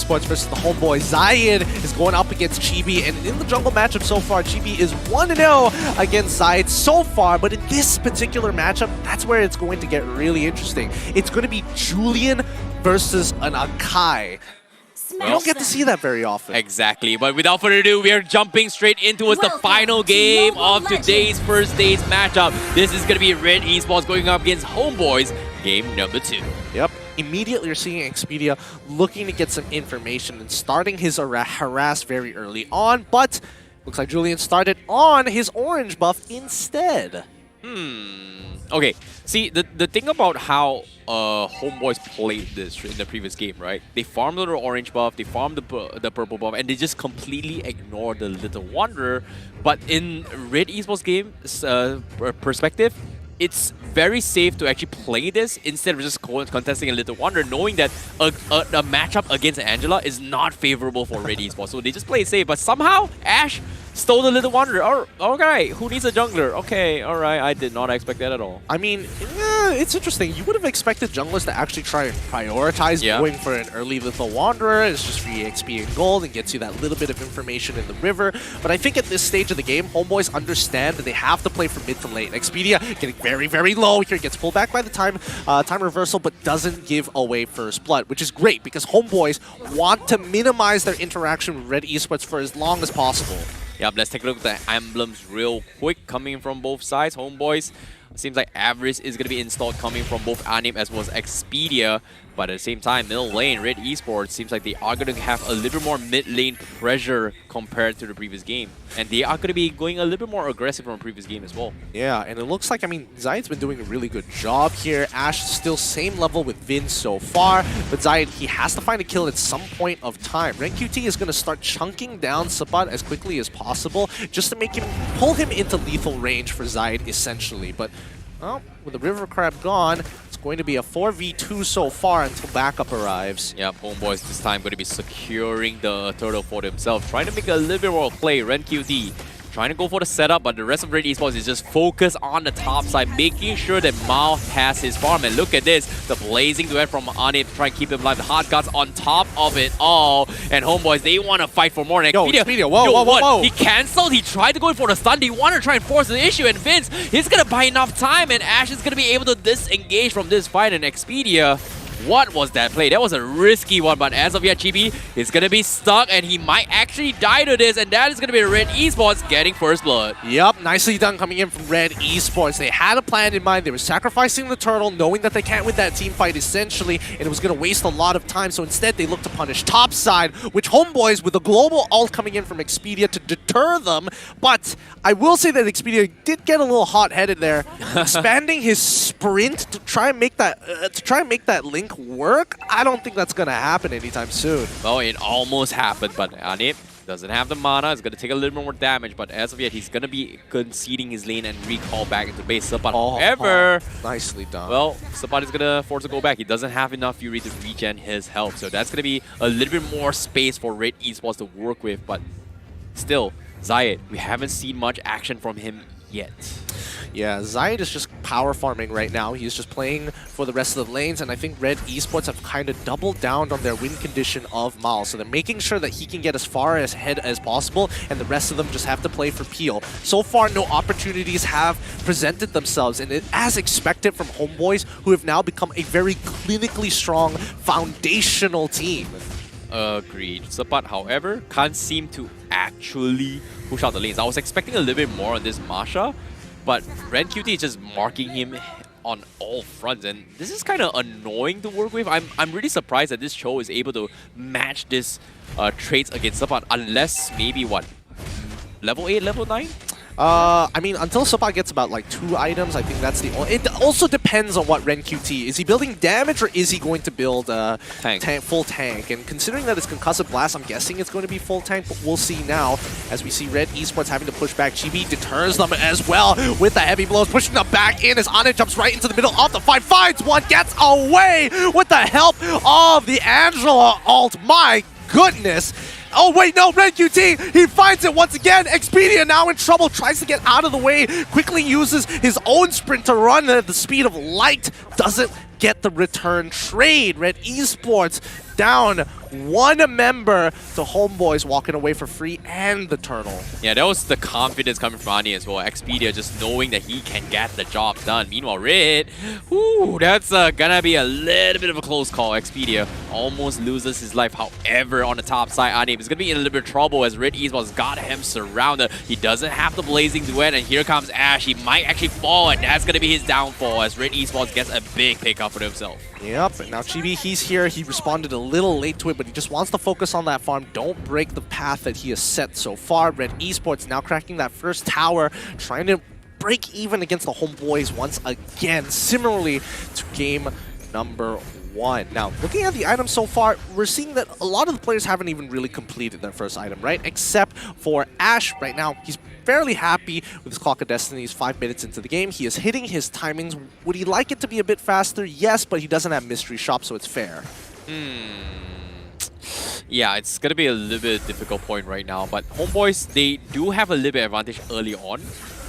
Esports versus the Homebois. Zayed is going up against Chibi, and in the jungle matchup so far, Chibi is 1-0 against Zayed so far, but in this particular matchup, that's where it's going to get really interesting. It's going to be Julian versus an Akai. We don't get to see that very often. Exactly, but without further ado, we are jumping straight into the final game of today's first day's matchup. This is going to be Red Esports going up against Homebois, game number 2. Yep. Immediately, you're seeing Expedia looking to get some information and starting his harass very early on, but looks like Julian started on his orange buff instead. Okay, see, the thing about how Homebois played this in the previous game, right? They farmed the orange buff, they farmed the purple buff, and they just completely ignored the Little Wanderer. But in Red Esports game perspective, it's very safe to actually play this instead of just contesting a Little Wanderer, knowing that a matchup against Angela is not favorable for Red Esports. So they just play it safe, but somehow Ash stole the Little Wanderer. Oh, okay, who needs a jungler? Okay, alright, I did not expect that at all. I mean, it's interesting. You would have expected junglers to actually try and prioritize going for an early Little Wanderer. It's just free XP and gold and gets you that little bit of information in the river. But I think at this stage of the game, Homebois understand that they have to play from mid to late. Expedia getting very, very low here, gets pulled back by the time reversal, but doesn't give away first blood, which is great because Homebois want to minimize their interaction with Red Esports for as long as possible. Yep, let's take a look at the emblems real quick coming from both sides. Homebois, seems like Avarice is going to be installed coming from both Anime as well as Expedia. But at the same time, middle lane, Red Esports, seems like they are going to have a little bit more mid-lane pressure compared to the previous game. And they are going to be going a little bit more aggressive from the previous game as well. Yeah, and it looks like, I mean, Zayed's been doing a really good job here. Ash still same level with Vin so far, but Zayed, he has to find a kill at some point of time. RenQT is going to start chunking down Sapat as quickly as possible just to make him, pull him into lethal range for Zayed, essentially. But, well, with the River Crab gone, it's going to be a 4v2 so far until backup arrives. Yeah, Homebois this time going to be securing the turtle for themselves, trying to make a little bit more play. RenQT trying to go for the setup, but the rest of Red Esports is just focused on the top side, making sure that Mao has his farm. And look at this, the blazing duet from Anip to try and keep him alive. The hard guts on top of it all. And Homebois, they want to fight for more. And Expedia, whoa. He cancelled, he tried to go in for the stun. He wanted to try and force the issue, and Vince, he's going to buy enough time, and Ash is going to be able to disengage from this fight. And Expedia, what was that play? That was a risky one, but as of yet, Chibi is going to be stuck, and he might actually die to this, and that is going to be Red Esports getting first blood. Yep, nicely done coming in from Red Esports. They had a plan in mind. They were sacrificing the turtle, knowing that they can't win that team fight, essentially, and it was going to waste a lot of time, so instead they looked to punish topside, which Homebois, with a global ult coming in from Expedia to deter them, but I will say that Expedia did get a little hot-headed there, expanding his sprint to try and make that link work. I don't think that's going to happen anytime soon. Well, it almost happened, but Anip doesn't have the mana. It's going to take a little bit more damage, but as of yet, he's going to be conceding his lane and recall back into base. Sapat, however, nicely done. Well, Sapat is going to force to go back. He doesn't have enough Fury to regen his health, so that's going to be a little bit more space for Red Esports to work with, but still, Zayed, we haven't seen much action from him yet. Yeah, Zayed is just power farming right now. He's just playing for the rest of the lanes, and I think Red Esports have kind of doubled down on their win condition of Mal. So they're making sure that he can get as far ahead as possible, and the rest of them just have to play for Peel. So far, no opportunities have presented themselves, and as expected from Homebois, who have now become a very clinically strong, foundational team. Agreed. Sapat, however, can't seem to actually push out the lanes. I was expecting a little bit more on this Masha, but RenQT is just marking him on all fronts, and this is kind of annoying to work with. I'm really surprised that this Cho is able to match this traits against Sapat, unless maybe what, level 8, level 9? I mean, until Sapat gets about like 2 items, I think that's the only... It also depends on what RenQT. Is he building damage, or is he going to build full tank? And considering that it's Concussive Blast, I'm guessing it's going to be full tank, but we'll see now. As we see Red Esports having to push back, Chibi deters them as well with the heavy blows, pushing them back in as Ana jumps right into the middle of the fight, finds one, gets away with the help of the Angela ult. My goodness. Oh wait, no, RenQT, he finds it once again. Expedia now in trouble, tries to get out of the way, quickly uses his own sprint to run at the speed of light, doesn't get the return trade. Red Esports down one member to Homebois walking away for free and the turtle. Yeah, that was the confidence coming from Ani as well. Expedia just knowing that he can get the job done. Meanwhile, Red, that's gonna be a little bit of a close call. Expedia almost loses his life. However, on the top side, Ani is gonna be in a little bit of trouble as Red Esports got him surrounded. He doesn't have the Blazing Duet, and here comes Ash. He might actually fall, and that's gonna be his downfall as Red Esports gets a big pickup for himself. Yep, and now Chibi, he's here. He responded a little late to it, but he just wants to focus on that farm. Don't break the path that he has set so far. Red Esports now cracking that first tower, trying to break even against the Homebois once again, similarly to game number 1. Now, looking at the items so far, we're seeing that a lot of the players haven't even really completed their first item, right? Except for Ash right now. He's fairly happy with his Clock of Destiny. He's 5 minutes into the game. He is hitting his timings. Would he like it to be a bit faster? Yes, but he doesn't have Mystery Shop, so it's fair. Yeah, it's going to be a little bit difficult point right now, but Homebois, they do have a little bit advantage early on,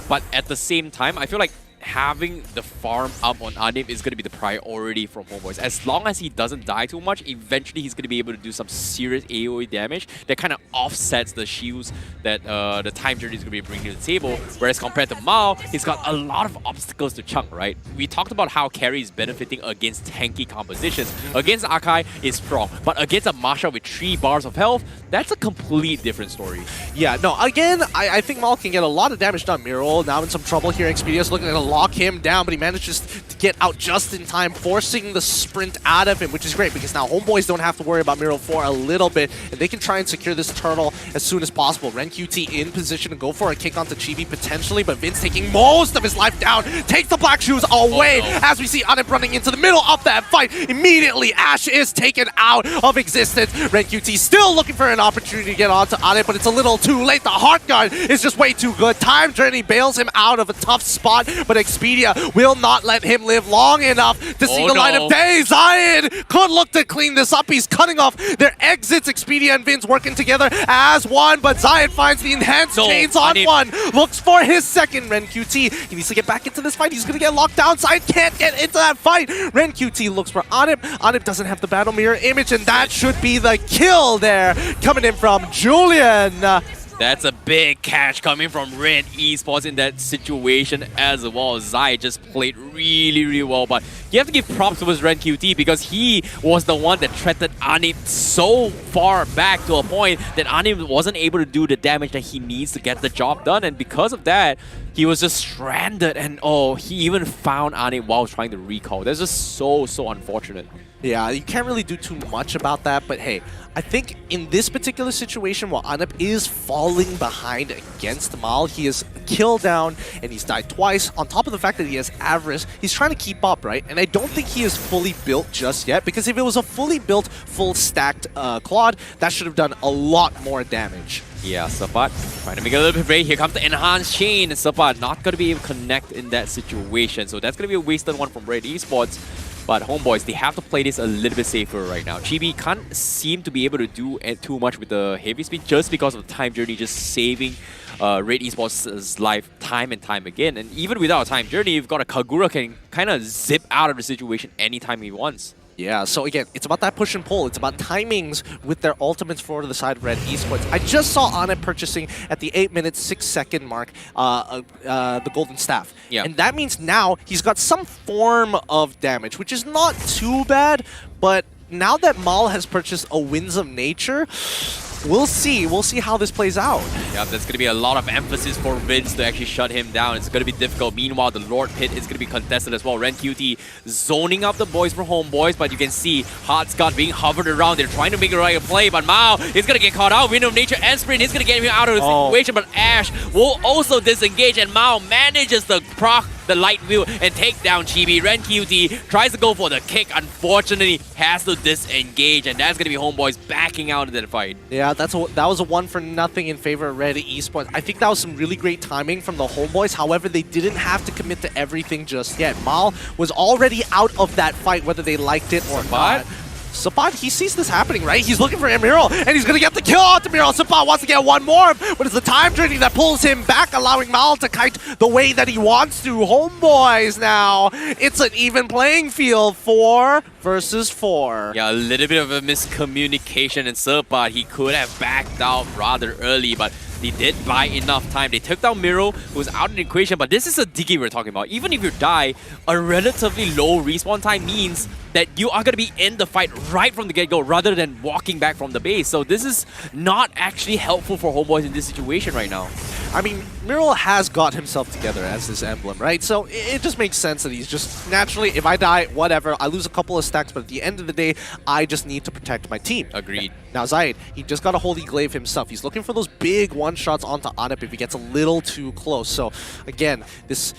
but at the same time, I feel like having the farm up on Anim is going to be the priority from Homebois. As long as he doesn't die too much, eventually he's going to be able to do some serious AoE damage that kind of offsets the shields that the Time Journey is going to be bringing to the table. Whereas compared to Mao, he's got a lot of obstacles to chunk, right? We talked about how carry is benefiting against tanky compositions. Against Akai, it's strong. But against a Masha with 3 bars of health, that's a complete different story. Yeah, no, again, I think Mao can get a lot of damage done. Miro now in some trouble here. Expedia's looking at lock him down, but he manages to get out just in time, forcing the sprint out of him, which is great because now Homebois don't have to worry about Miro for a little bit, and they can try and secure this turtle as soon as possible. RenQT in position to go for a kick onto Chibi potentially, but Vince taking most of his life down, takes the black shoes away as we see Anip running into the middle of that fight. Immediately, Ash is taken out of existence. RenQT still looking for an opportunity to get onto Anip, but it's a little too late. The Heart Guard is just way too good. Time Journey bails him out of a tough spot, but Expedia will not let him live long enough to see the light of day. Zion could look to clean this up. He's cutting off their exits. Expedia and Vince working together as one, but Zion finds the enhanced chains on one. Looks for his second. RenQT, he needs to get back into this fight. He's going to get locked down. Zion can't get into that fight. RenQT looks for Anip. Anip doesn't have the battle mirror image, and that should be the kill there. Coming in from Julian. That's a big catch coming from Red Esports in that situation as well. Zai just played really, really well, but you have to give props to his RenQT because he was the one that threatened Anip so far back to a point that Anip wasn't able to do the damage that he needs to get the job done, and because of that, he was just stranded, and he even found Anip while trying to recall. That's just so unfortunate. Yeah, you can't really do too much about that, but hey, I think in this particular situation, while Anip is falling behind against Mal, he is killed down and he's died twice. On top of the fact that he has Avarice, he's trying to keep up, right? And I don't think he is fully built just yet, because if it was a fully built, full stacked Claude, that should have done a lot more damage. Yeah, Sapat trying to make it a little bit brave. Here comes the enhanced chain. Sapat not going to be able to connect in that situation, so that's going to be a wasted one from Red Esports. But Homebois, they have to play this a little bit safer right now. Chibi can't seem to be able to do too much with the heavy speed just because of the Time Journey just saving Red Esports' life time and time again. And even without a Time Journey, you've got a Kagura can kind of zip out of the situation anytime he wants. Yeah, so again, it's about that push and pull. It's about timings with their ultimates for the side of Red Esports. I just saw Anip purchasing at the 8-minute, 6-second mark the Golden Staff. Yeah. And that means now he's got some form of damage, which is not too bad, but now that Mal has purchased a Winds of Nature, we'll see. We'll see how this plays out. Yeah, there's going to be a lot of emphasis for Vince to actually shut him down. It's going to be difficult. Meanwhile, the Lord Pit is going to be contested as well. RenQT zoning up the boys for Homebois, but you can see Hot Scott being hovered around. They're trying to make a right play, but Mao is going to get caught out. Wind of Nature and Sprint is going to get him out of the situation, but Ash will also disengage, and Mao manages to proc the light wheel and take down Chibi. RenQT tries to go for the kick, unfortunately has to disengage, and that's going to be Homebois backing out of that fight. Yeah, that was a 1-for-0 in favor of Red Esports. I think that was some really great timing from the Homebois. However, they didn't have to commit to everything just yet. Mal was already out of that fight, whether they liked it or not. Sapat, he sees this happening, right? He's looking for Emerald, and he's going to get the kill onto Emerald. Sapat wants to get one more, but it's the time journey that pulls him back, allowing Mal to kite the way that he wants to. Homeboys now, it's an even playing field, 4 versus 4. Yeah, a little bit of a miscommunication in Sapat. He could have backed out rather early, but they did buy enough time. They took down Miro, who's out of the equation, but this is a Diggy we're talking about. Even if you die, a relatively low respawn time means that you are going to be in the fight right from the get-go rather than walking back from the base. So this is not actually helpful for Homeboys in this situation right now. I mean, Miro has got himself together as this emblem, right? So it just makes sense that he's just naturally, if I die, whatever, I lose a couple of stacks, but at the end of the day, I just need to protect my team. Agreed. Now Zayed, he just got a Holy Glaive himself. He's looking for those big one-shots onto Anip if he gets a little too close. So again, this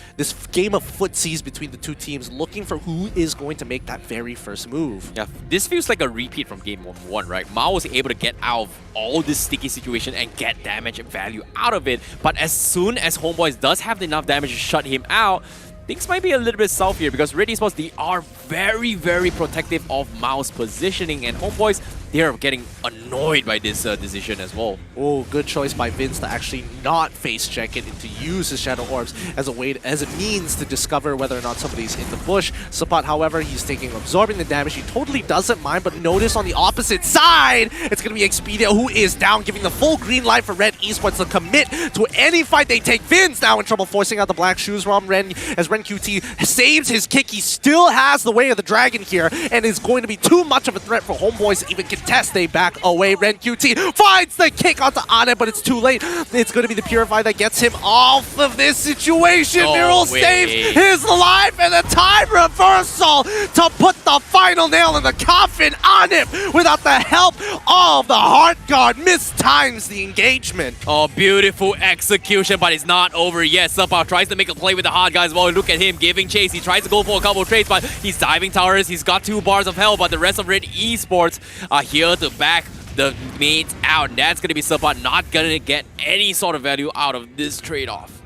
game of footsies between the two teams, looking for who is going to make that very first move. Yeah, this feels like a repeat from game 1, right? Mao was able to get out of all this sticky situation and get damage and value out of it. But as soon as Homeboys does have enough damage to shut him out, things might be a little bit south here because Red Esports, they are very, very protective of Mao's positioning, and Homeboys, they are getting annoyed by this decision as well. Oh, good choice by Vince to actually not face check it and to use his Shadow Orbs as a way, as a means to discover whether or not somebody's in the bush. Sapat, however, he's absorbing the damage. He totally doesn't mind, but notice on the opposite side, it's going to be Expedia who is down, giving the full green light for Red Esports to commit to any fight they take. Vince now in trouble, forcing out the black shoes from Ren, as Ren QT saves his kick. He still has the way of the dragon here, and is going to be too much of a threat for Homeboys to even contest. They back away. Ren QT finds the kick onto Anip, but it's too late. It's going to be the Purify that gets him off of this situation. Miro saves his life, and a time reversal to put the final nail in the coffin. Anip, without the help of the Heart Guard, mistimes the engagement. Oh, beautiful execution, but it's not over yet. Sapat tries to make a play with the Heart Guys. Well, look at him giving chase. He tries to go for a couple of trades, but he's diving towers. He's got 2 bars of hell, but the rest of Red Esports are here to back the mates out. And that's going to be Sapat not going to get any sort of value out of this trade-off.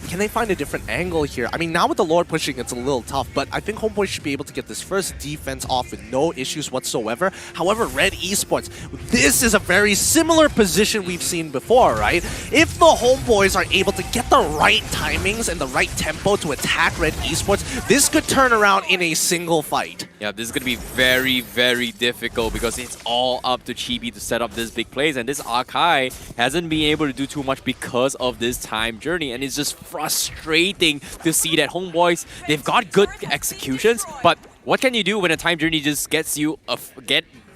Can they find a different angle here? I mean, now with the Lord pushing, it's a little tough, but I think Homeboy should be able to get this first defense off with no issues whatsoever. However, Red Esports, this is a very similar position we've seen before, right? If the Homeboys are able to get the right timings and the right tempo to attack Red Esports, this could turn around in a single fight. Yeah, this is going to be very, very difficult because it's all up to Chibi to set up this big plays, and this Akai hasn't been able to do too much because of this time journey, and it's just frustrating to see that Homeboys, they've got good executions, but what can you do when a time journey just gets you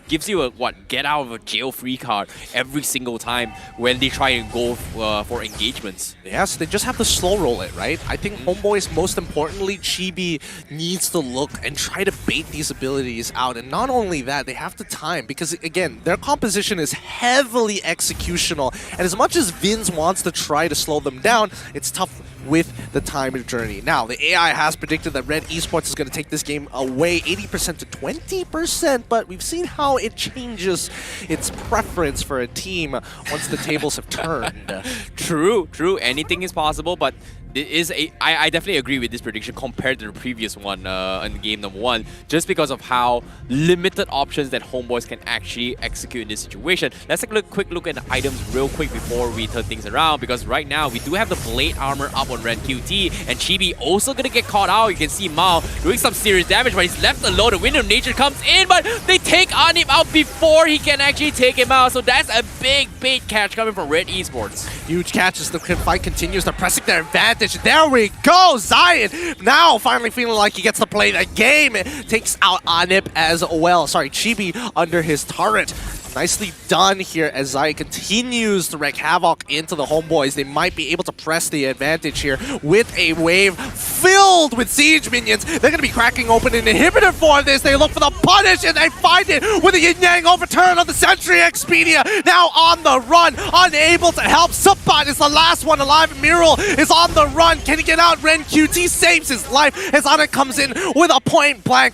gives you a get out of a jail free card every single time when they try and go for engagements? Yes, they just have to slow roll it, right? I think Homeboys, most importantly, Chibi needs to look and try to bait these abilities out. And not only that, they have to time, because again, their composition is heavily executional. And as much as Vince wants to try to slow them down, it's tough with the time journey. Now, the AI has predicted that Red Esports is going to take this game away 80% to 20%, but we've seen how it changes its preference for a team once the tables have turned. True. Anything is possible, but it is I definitely agree with this prediction compared to the previous one in game number 1, just because of how limited options that Homeboys can actually execute in this situation. Let's take a quick look at the items real quick before we turn things around, because right now we do have the Blade Armor up on Ren QT, and Chibi also gonna get caught out. You can see Mao doing some serious damage, but he's left alone. The Wind of Nature comes in, but they take Anip out before he can actually take him out. So that's a big bait catch coming from Red Esports. Huge catch as the fight continues. They're pressing their advantage. There we go. Zion now finally feeling like he gets to play the game. Takes out Anip as well. Sorry, Chibi under his turret. Nicely done here as Zai continues to wreak havoc into the Homeboys. They might be able to press the advantage here with a wave filled with siege minions. They're going to be cracking open an inhibitor for this. They look for the punish and they find it with a yin-yang overturn on the Sentry. Expedia now on the run, unable to help. Sapat is the last one alive. Miro is on the run. Can he get out? Ren QT saves his life as Anna comes in with a point blank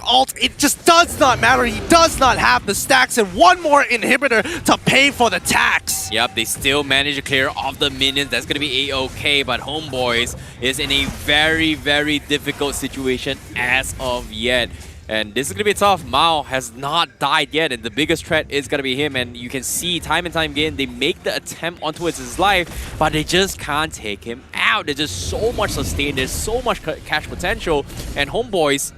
ult. It just does not matter. He does not have the stacks and one more inhibitor to pay for the tax. Yep, they still manage to clear off the minions. That's going to be A-okay, but Homeboys is in a very, very difficult situation as of yet. And this is going to be tough. Mao has not died yet, and the biggest threat is going to be him. And you can see time and time again, they make the attempt on towards his life, but they just can't take him out. There's just so much sustain, there's so much cash potential, and Homebois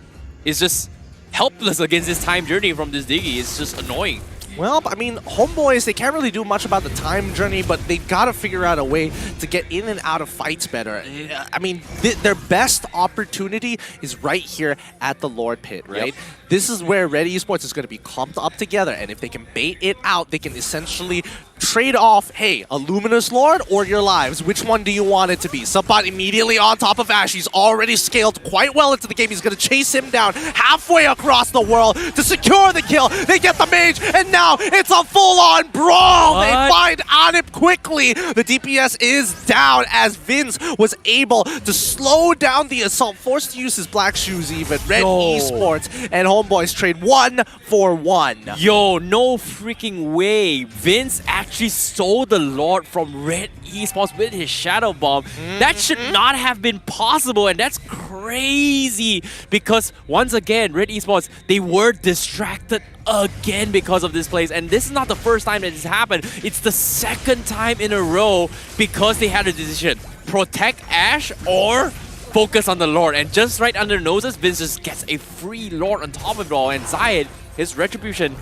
is just helpless against this time journey from this Diggy. It's just annoying. Well, I mean, Homebois, they can't really do much about the time journey, but they've got to figure out a way to get in and out of fights better. I mean, their best opportunity is right here at the Lord Pit, right? Yep. This is where Red Esports is going to be clumped up together, and if they can bait it out, they can essentially trade off, hey, a Luminous Lord or your lives. Which one do you want it to be? Subbot immediately on top of Ash. He's already scaled quite well into the game. He's going to chase him down halfway across the world to secure the kill. They get the mage, and now it's a full-on brawl. What? They find Anip quickly. The DPS is down as Vince was able to slow down the assault, forced to use his black shoes even. Red Esports and Homebois trade 1 for 1. Yo, no freaking way. Vince actually stole the Lord from Red Esports with his Shadow Bomb. That should not have been possible, and that's crazy because once again, Red Esports, they were distracted again because of this place, and this is not the first time that this happened. It's the second time in a row because they had a decision: protect Ash or focus on the Lord. And just right under noses, Vince just gets a free Lord on top of it all, and Zayed, his retribution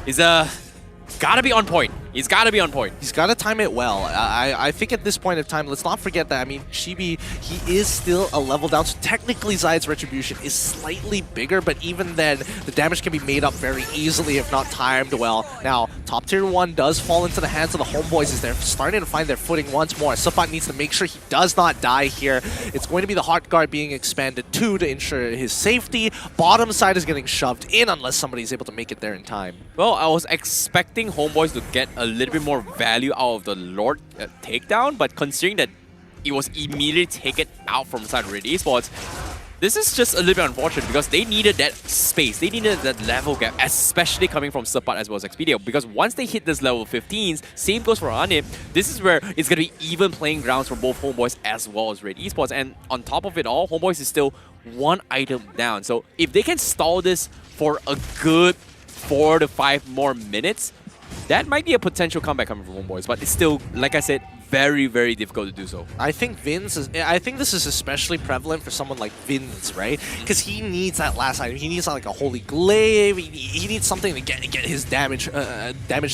is gotta be on point. He's got to be on point. He's got to time it well. I think at this point of time, let's not forget that, I mean, Chibi, he is still a level down, so technically Zayed's retribution is slightly bigger, but even then, the damage can be made up very easily if not timed well. Now, top tier 1 does fall into the hands of the Homebois as they're starting to find their footing once more. Subbot needs to make sure he does not die here. It's going to be the Heart Guard being expanded too to ensure his safety. Bottom side is getting shoved in unless somebody's able to make it there in time. Well, I was expecting Homebois to get a little bit more value out of the Lord takedown, but considering that it was immediately taken out from inside Red Esports, this is just a little bit unfortunate because they needed that space, they needed that level gap, especially coming from Subbot as well as Expedia, because once they hit this level 15s, same goes for Anip, this is where it's going to be even playing grounds for both Homebois as well as Red Esports, and on top of it all, Homebois is still 1 item down, so if they can stall this for a good 4 to 5 more minutes, that might be a potential comeback coming from Homebois, but it's still, like I said, very, very difficult to do so. I think this is especially prevalent for someone like Vince, right? Because he needs that last item. He needs like a Holy Glaive. He needs something to get his damage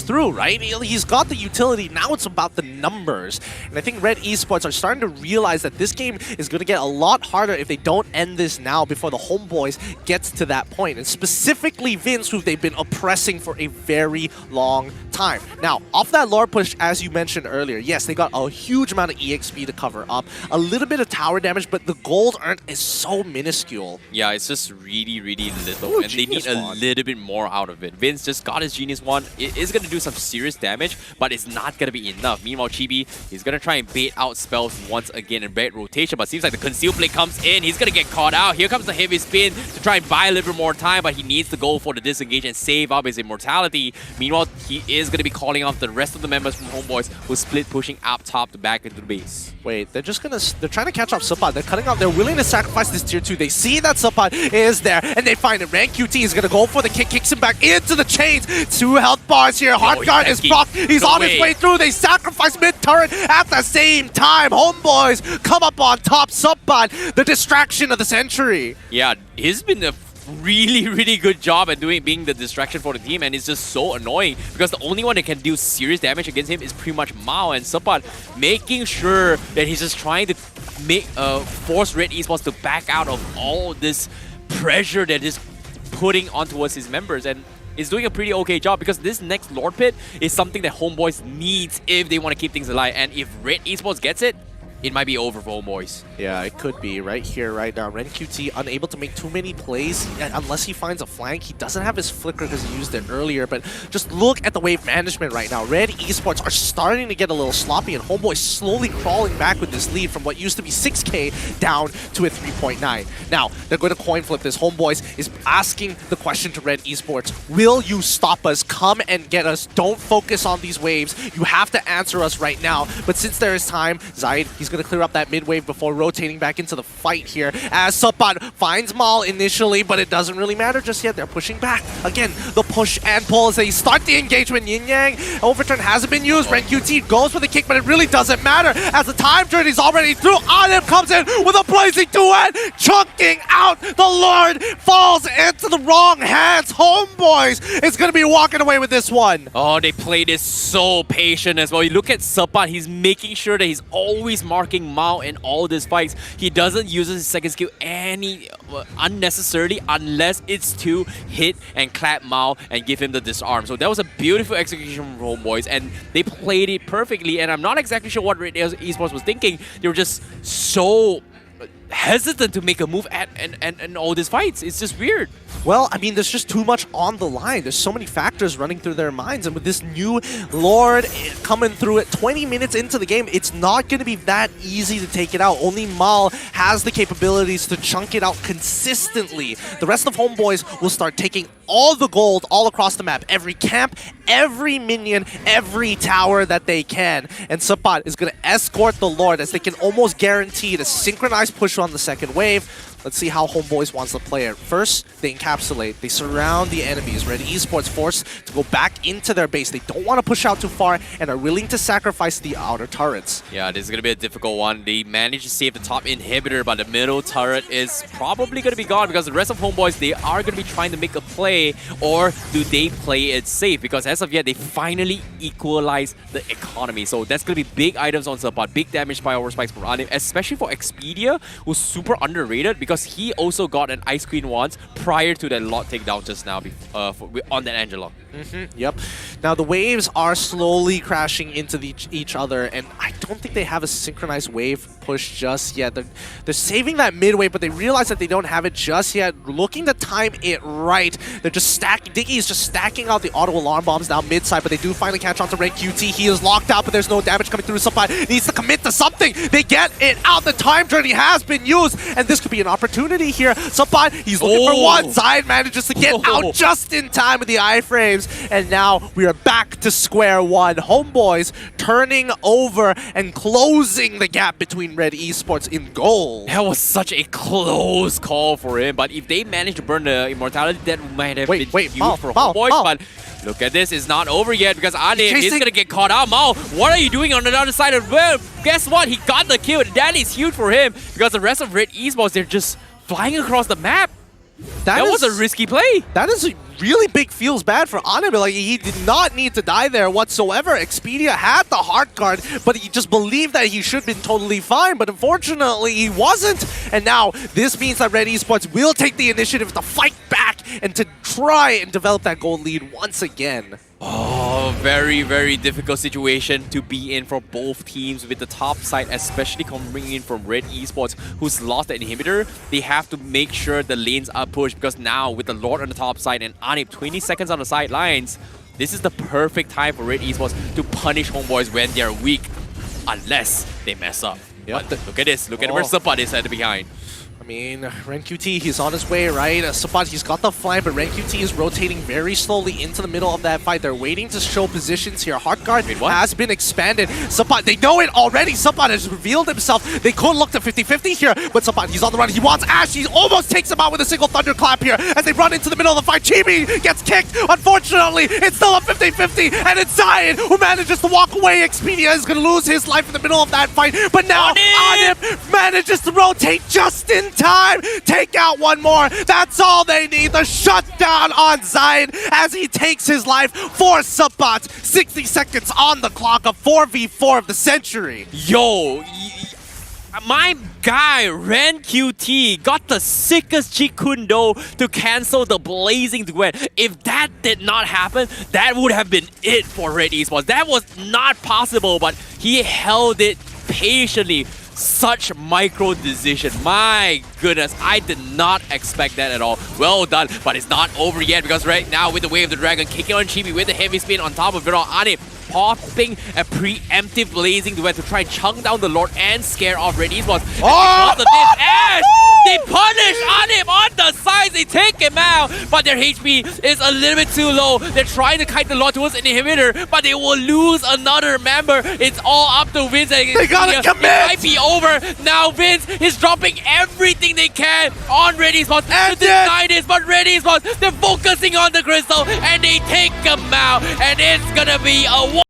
through, right? He's got the utility. Now it's about the numbers. And I think Red Esports are starting to realize that this game is going to get a lot harder if they don't end this now before the Homebois gets to that point. And specifically Vince, who they've been oppressing for a very long time. Now, off that lore push, as you mentioned earlier, yes, they got a huge amount of EXP to cover up, a little bit of tower damage, but the gold earned is so minuscule. Yeah, it's just really, really little, Ooh, and they need a little bit more out of it. Vince just got his Genius Wand. It is going to do some serious damage, but it's not going to be enough. Meanwhile, Chibi is going to try and bait out spells once again in bait rotation, but seems like the Conceal Blade comes in. He's going to get caught out. Here comes the Heavy Spin to try and buy a little bit more time, but he needs to go for the disengage and save up his immortality. Meanwhile, he is going to be calling off the rest of the members from Homebois who split pushing up top to back into the base. Wait, they're trying to catch up Subbot. They're cutting off. They're willing to sacrifice this tier 2. They see that Subbot is there, and they find it. Rank QT is going to go for the kick, kicks him back into the chains. 2 health bars here. Heart Guard is procced. He's on his way through. They sacrifice mid-turret at the same time. Homebois come up on top. Subbot, the distraction of the century. Yeah, he's been a really, really good job at being the distraction for the team, and it's just so annoying because the only one that can do serious damage against him is pretty much Mao, and Subbot making sure that he's just trying to make force Red Esports to back out of all this pressure that is putting on towards his members, and is doing a pretty okay job because this next Lord Pit is something that Homebois needs if they want to keep things alive, and if Red Esports gets it, it might be over for Homebois. Yeah, it could be right here, right now. Ren QT unable to make too many plays unless he finds a flank. He doesn't have his flicker because he used it earlier, but just look at the wave management right now. Red Esports are starting to get a little sloppy, and Homeboy slowly crawling back with this lead from what used to be 6K down to a 3.9. Now, they're going to coin flip this. Homeboys is asking the question to Red Esports, will you stop us? Come and get us. Don't focus on these waves. You have to answer us right now. But since there is time, Zayed, he's going to clear up that mid wave before rotating back into the fight here as Suppat finds Mal initially, but it doesn't really matter just yet. They're pushing back. Again, the push and pull as they start the engagement. Yin Yang, overturn hasn't been used. RenQT goes for the kick, but it really doesn't matter as the time journey's already through. Anip comes in with a blazing duet, chunking out the Lord, falls into the wrong hands. Homebois is going to be walking away with this one. Oh, they played it so patient as well. You look at Suppat, he's making sure that he's always marking Mao in all these fights. He doesn't use his second skill unnecessarily unless it's to hit and clap Mao and give him the disarm. So that was a beautiful execution from Homebois, and they played it perfectly. And I'm not exactly sure what Red Esports was thinking. They were just so hesitant to make a move and all these fights. It's just weird. Well, I mean, there's just too much on the line. There's so many factors running through their minds, and with this new Lord coming through it 20 minutes into the game, it's not going to be that easy to take it out. Only Mal has the capabilities to chunk it out consistently. The rest of Homebois will start taking all the gold all across the map. Every camp, every minion, every tower that they can. And Suppat is going to escort the Lord as they can almost guarantee a synchronized push on the second wave. Let's see how Homebois wants to play it. First, they encapsulate. They surround the enemies. Red Esports forced to go back into their base. They don't want to push out too far and are willing to sacrifice the outer turrets. Yeah, this is going to be a difficult one. They managed to save the top inhibitor, but the middle turret is probably going to be gone because the rest of Homebois, they are going to be trying to make a play, or do they play it safe? Because as of yet, they finally equalize the economy. So that's going to be big items on Suppat, big damage by over spikes for Anip, especially for Expedia, who's super underrated because he also got an Ice Queen once prior to that lot takedown just now on that Angela. Yep. Now the waves are slowly crashing into each other, and I don't think they have a synchronized wave push just yet. They're saving that mid wave, but they realize that they don't have it just yet. Looking to time it right. They're just stacking. Diggy is just stacking out the auto alarm bombs now mid side, but they do finally catch on to RenQT. He is locked out, but there's no damage coming through. Suppat needs to commit to something. They get it out. The time journey has been used, and this could be an opportunity here. Suppat, he's looking for one. Zion manages to get out just in time with the iframes. And now we are back to square one. Homebois turning over and closing the gap between Red Esports in goal. That was such a close call for him, but if they manage to burn the immortality, that might have been huge for Homebois. But look at this, it's not over yet because Anip is going to get caught out. Mao, what are you doing on the other side of well, guess what? He got the kill. That is huge for him because the rest of Red Esports, they're just flying across the map. That was a risky play. That is a really big feels bad for Anip. Like, he did not need to die there whatsoever. Expedia had the heart guard, but he just believed that he should have been totally fine. But unfortunately, he wasn't. And now this means that Red Esports will take the initiative to fight back and to try and develop that gold lead once again. Oh, very, very difficult situation to be in for both teams with the top side, especially coming in from Red Esports, who's lost the inhibitor. They have to make sure the lanes are pushed because now with the Lord on the top side and Anip 20 seconds on the sidelines, this is the perfect time for Red Esports to punish Homebois when they're weak, unless they mess up. Yep. But look at this. Look at where Suppat is at the behind. I mean, RenQT, he's on his way, right? Suppat, he's got the flank, but RenQT is rotating very slowly into the middle of that fight. They're waiting to show positions here. Heartguard has been expanded. Suppat, they know it already. Suppat has revealed himself. They could look to 50-50 here, but Suppat, he's on the run. He wants Ash. He almost takes him out with a single thunderclap here as they run into the middle of the fight. Chibi gets kicked. Unfortunately, it's still a 50-50, and it's Zion who manages to walk away. Expedia is going to lose his life in the middle of that fight, but now Anip manages to rotate just in time. Take out one more. That's all they need. The shutdown on Zion as he takes his life for Suppat. 60 seconds on the clock, a 4v4 of the century. Yo, my guy RenQT got the sickest Chikundo to cancel the blazing duet. If that did not happen, that would have been it for Red Esports. That was not possible, but he held it patiently. Such micro decision. My goodness, I did not expect that at all. Well done, but it's not over yet because right now with the Way of the Dragon kicking on Chibi with the heavy spin on top of it all, Anip popping a preemptive blazing duet to try and chunk down the Lord and scare off Red Esports. Because of this, Ash, they punish Anip on the sides. They take him him out, but their HP is a little bit too low. They're trying to kite the lot towards an inhibitor, but they will lose another member. It's all up to Vince. They gotta commit! It might be over. Now Vince is dropping everything they can on Ready Spots to deny this, but Ready Spots, they're focusing on the crystal, and they take him out, and it's gonna be a